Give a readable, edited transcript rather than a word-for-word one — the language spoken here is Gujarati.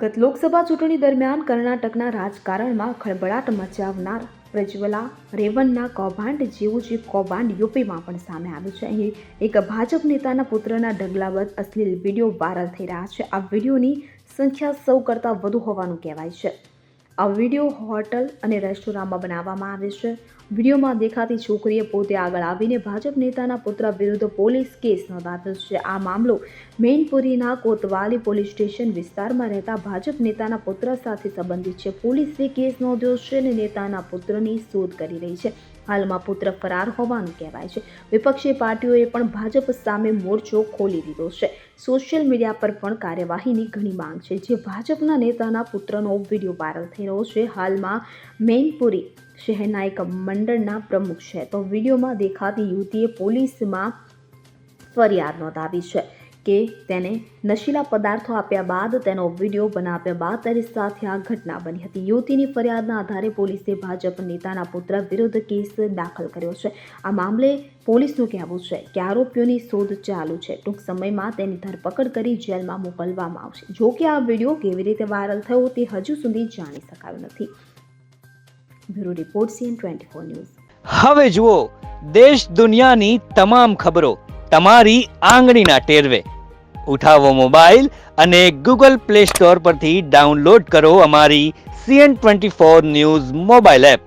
ગત લોકસભા ચૂંટણી દરમિયાન કર્ણાટકના રાજકારણમાં ખળભળાટ મચાવનાર પ્રજ્વલા રેવન્ના કૌભાંડ જેવું જ કૌભાંડ યુપીમાં પણ સામે આવ્યું છે. અહીં એક ભાજપ નેતાના પુત્રના ઢગલાબદ્ધ અશ્લીલ વિડીયો વાયરલ થઈ રહ્યા છે. આ વિડીયોની સંખ્યા 100 કરતાં વધુ હોવાનું કહેવાય છે. આ વિડીયો હોટલ અને રેસ્ટોરાંમાં બનાવવામાં આવે છે. વિડીયોમાં દેખાતી છોકરીએ પોતે આગળ આવીને ભાજપ નેતાના પુત્ર વિરુદ્ધ પોલીસ કેસ નોંધાવ્યો છે. આ મામલો મેનપુરીના કોતવાલી પોલીસ સ્ટેશન વિસ્તારમાં રહેતા ભાજપ નેતાના પુત્ર સાથે સંબંધિત છે. પોલીસે કેસ નોંધ્યો છે અને નેતાના પુત્રની શોધ કરી રહી છે. હાલમાં પુત્ર ફરાર હોવાનું કહેવાય છે. વિપક્ષી પાર્ટીઓએ પણ ભાજપ સામે મોરચો ખોલી દીધો છે. સોશિયલ મીડિયા પર પણ કાર્યવાહીની ઘણી માંગ છે. જે ભાજપના નેતાના પુત્રનો વિડીયો વાયરલ થઈ રહ્યો છે. હાલમાં મેનપુરી શહેરના એક મંડળના પ્રમુખ છે. તો વિડીયોમાં દેખાતી યુવતીએ પોલીસમાં ફરિયાદ નોંધાવી છે કે તેને નશીલા પદાર્થો આપ્યા બાદ તેનો વિડીયો બનાવ્યા બાદ તેની સાથે આ ઘટના બની હતી. યુવતીની ફરિયાદના આધારે પોલીસે ભાજપ નેતાના પુત્ર વિરુદ્ધ કેસ દાખલ કર્યો છે. આ મામલે પોલીસનું કહેવું છે કે આરોપીઓની શોધ ચાલુ છે. ટૂંક સમયમાં તેની ધરપકડ કરી જેલમાં મોકલવામાં આવશે. જો કે આ વિડીયો કેવી રીતે વાયરલ થયો તે હજુ સુધી જાણી શકાયું નથી. Bureau report CN24 news. હવે જુઓ દેશ દુનિયાની તમામ ખબરો તમારી આંગળીના ટેરવે. ઉઠાવો મોબાઈલ અને Google Play Store પરથી ડાઉનલોડ કરો અમારી CN24 ન્યૂઝ મોબાઈલ એપ.